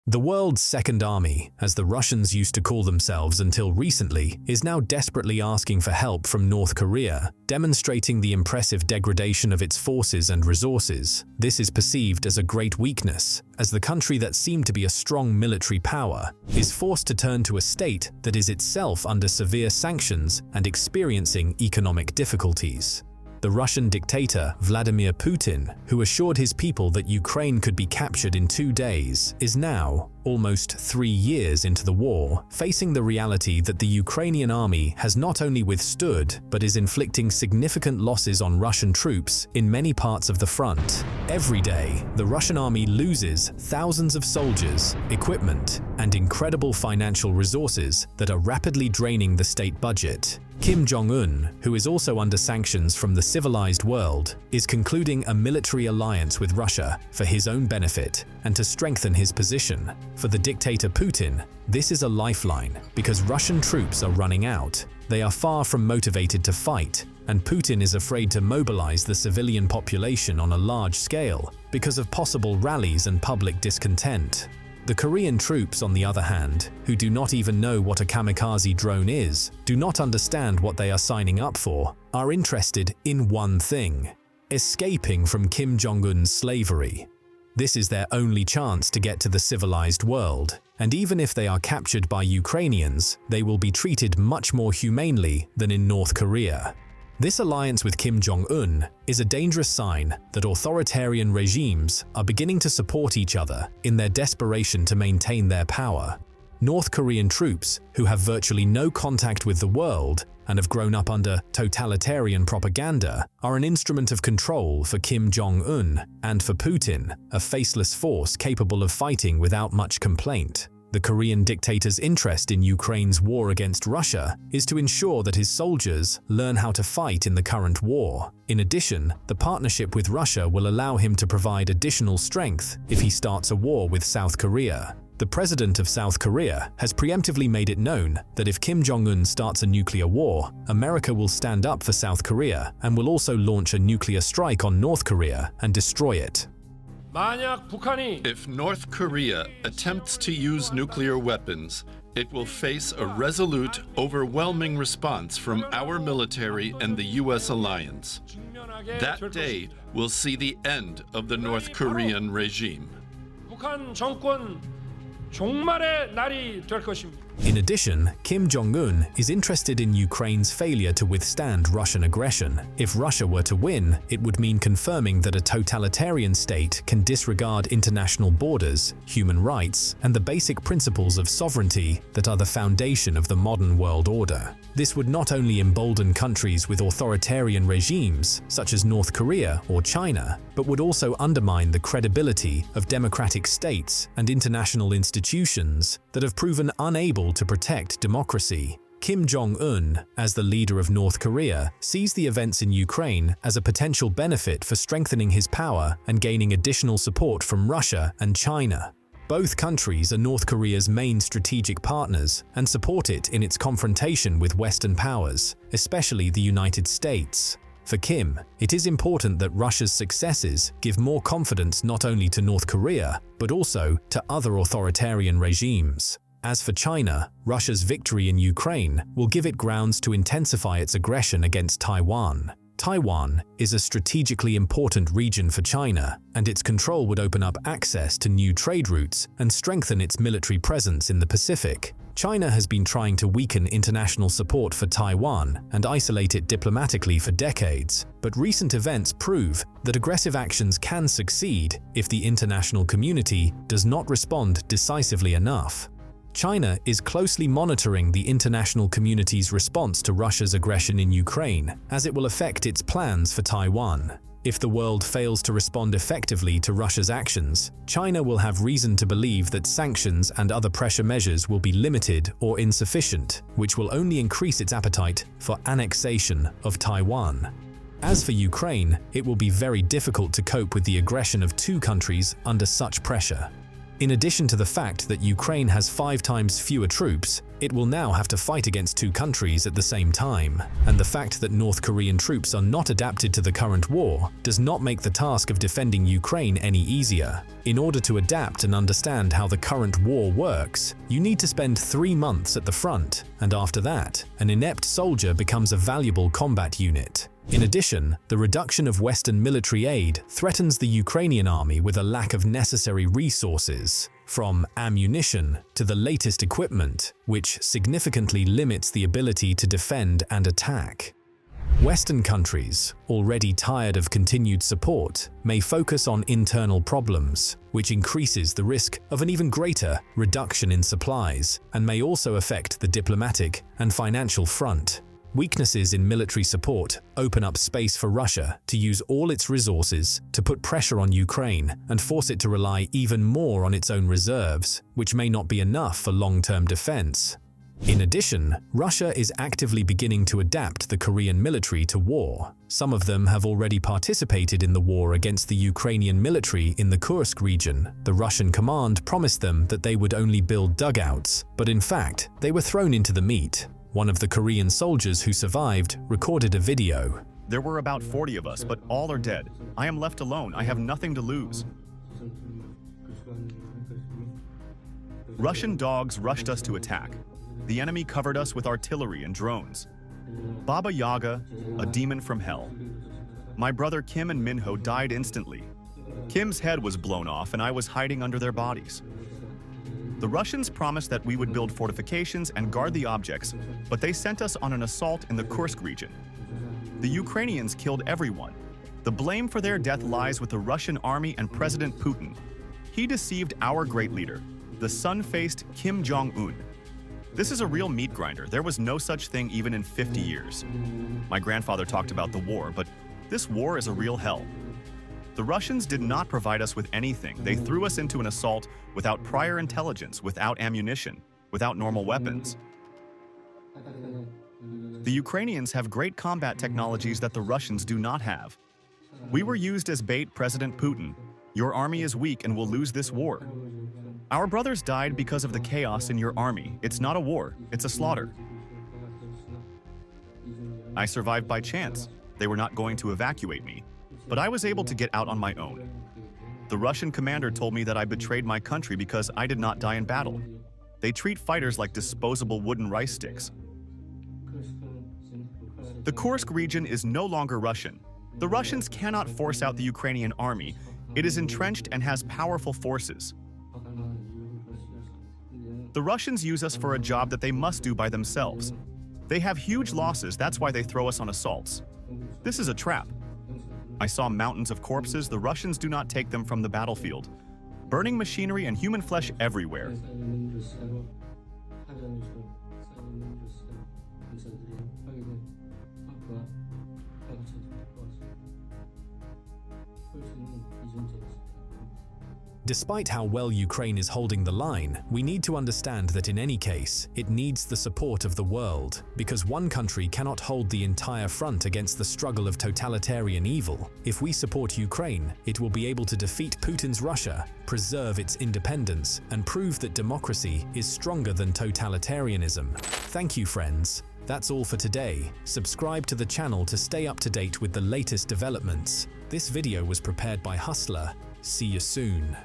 The world's second army, as the Russians used to call themselves until recently, is now desperately asking for help from North Korea, demonstrating the impressive degradation of its forces and resources. This is perceived as a great weakness, as the country that seemed to be a strong military power is forced to turn to a state that is itself under severe sanctions and experiencing economic difficulties. The Russian dictator Vladimir Putin, who assured his people that Ukraine could be captured in 2 days, is now, almost 3 years into the war, facing the reality that the Ukrainian army has not only withstood, but is inflicting significant losses on Russian troops in many parts of the front. Every day, the Russian army loses thousands of soldiers, equipment, and incredible financial resources that are rapidly draining the state budget. Kim Jong-un, who is also under sanctions from the civilized world, is concluding a military alliance with Russia for his own benefit and to strengthen his position. For the dictator Putin, this is a lifeline because Russian troops are running out. They are far from motivated to fight, and Putin is afraid to mobilize the civilian population on a large scale because of possible rallies and public discontent. The Korean troops, on the other hand, who do not even know what a kamikaze drone is, do not understand what they are signing up for, are interested in one thing: escaping from Kim Jong-un's slavery. This is their only chance to get to the civilized world, and even if they are captured by Ukrainians, they will be treated much more humanely than in North Korea. This alliance with Kim Jong-un is a dangerous sign that authoritarian regimes are beginning to support each other in their desperation to maintain their power. North Korean troops, who have virtually no contact with the world and have grown up under totalitarian propaganda, are an instrument of control for Kim Jong-un and for Putin, a faceless force capable of fighting without much complaint. The Korean dictator's interest in Ukraine's war against Russia is to ensure that his soldiers learn how to fight in the current war. In addition, the partnership with Russia will allow him to provide additional strength if he starts a war with South Korea. The president of South Korea has preemptively made it known that if Kim Jong-un starts a nuclear war, America will stand up for South Korea and will also launch a nuclear strike on North Korea and destroy it. If North Korea attempts to use nuclear weapons, it will face a resolute, overwhelming response from our military and the U.S. alliance. That day will see the end of the North Korean regime. In addition, Kim Jong-un is interested in Ukraine's failure to withstand Russian aggression. If Russia were to win, it would mean confirming that a totalitarian state can disregard international borders, human rights, and the basic principles of sovereignty that are the foundation of the modern world order. This would not only embolden countries with authoritarian regimes, such as North Korea or China, but would also undermine the credibility of democratic states and international institutions that have proven unable to protect democracy. Kim Jong-un, as the leader of North Korea, sees the events in Ukraine as a potential benefit for strengthening his power and gaining additional support from Russia and China. Both countries are North Korea's main strategic partners and support it in its confrontation with Western powers, especially the United States. For Kim, it is important that Russia's successes give more confidence not only to North Korea, but also to other authoritarian regimes. As for China, Russia's victory in Ukraine will give it grounds to intensify its aggression against Taiwan. Taiwan is a strategically important region for China, and its control would open up access to new trade routes and strengthen its military presence in the Pacific. China has been trying to weaken international support for Taiwan and isolate it diplomatically for decades, but recent events prove that aggressive actions can succeed if the international community does not respond decisively enough. China is closely monitoring the international community's response to Russia's aggression in Ukraine, as it will affect its plans for Taiwan. If the world fails to respond effectively to Russia's actions, China will have reason to believe that sanctions and other pressure measures will be limited or insufficient, which will only increase its appetite for annexation of Taiwan. As for Ukraine, it will be very difficult to cope with the aggression of two countries under such pressure. In addition to the fact that Ukraine has 5 times fewer troops, it will now have to fight against 2 countries at the same time. And the fact that North Korean troops are not adapted to the current war does not make the task of defending Ukraine any easier. In order to adapt and understand how the current war works, you need to spend 3 months at the front, and after that, an inept soldier becomes a valuable combat unit. In addition, the reduction of Western military aid threatens the Ukrainian army with a lack of necessary resources, from ammunition to the latest equipment, which significantly limits the ability to defend and attack. Western countries, already tired of continued support, may focus on internal problems, which increases the risk of an even greater reduction in supplies and may also affect the diplomatic and financial front. Weaknesses in military support open up space for Russia to use all its resources to put pressure on Ukraine and force it to rely even more on its own reserves, which may not be enough for long-term defense. In addition, Russia is actively beginning to adapt the Korean military to war. Some of them have already participated in the war against the Ukrainian military in the Kursk region. The Russian command promised them that they would only build dugouts, but in fact, they were thrown into the meat. One of the Korean soldiers who survived recorded a video. There were about 40 of us, but all are dead. I am left alone. I have nothing to lose. Russian dogs rushed us to attack. The enemy covered us with artillery and drones. Baba Yaga, a demon from hell. My brother Kim and Minho died instantly. Kim's head was blown off and I was hiding under their bodies. The Russians promised that we would build fortifications and guard the objects, but they sent us on an assault in the Kursk region. The Ukrainians killed everyone. The blame for their death lies with the Russian army and President Putin. He deceived our great leader, the sun-faced Kim Jong-un. This is a real meat grinder. There was no such thing even in 50 years. My grandfather talked about the war, but this war is a real hell. The Russians did not provide us with anything. They threw us into an assault without prior intelligence, without ammunition, without normal weapons. The Ukrainians have great combat technologies that the Russians do not have. We were used as bait, President Putin. Your army is weak and will lose this war. Our brothers died because of the chaos in your army. It's not a war, it's a slaughter. I survived by chance. They were not going to evacuate me, but I was able to get out on my own. The Russian commander told me that I betrayed my country because I did not die in battle. They treat fighters like disposable wooden rice sticks. The Kursk region is no longer Russian. The Russians cannot force out the Ukrainian army. It is entrenched and has powerful forces. The Russians use us for a job that they must do by themselves. They have huge losses, that's why they throw us on assaults. This is a trap. I saw mountains of corpses. The Russians do not take them from the battlefield. Burning machinery and human flesh everywhere. Despite how well Ukraine is holding the line, we need to understand that in any case, it needs the support of the world, because one country cannot hold the entire front against the struggle of totalitarian evil. If we support Ukraine, it will be able to defeat Putin's Russia, preserve its independence, and prove that democracy is stronger than totalitarianism. Thank you, friends. That's all for today. Subscribe to the channel to stay up to date with the latest developments. This video was prepared by Hustler. See you soon.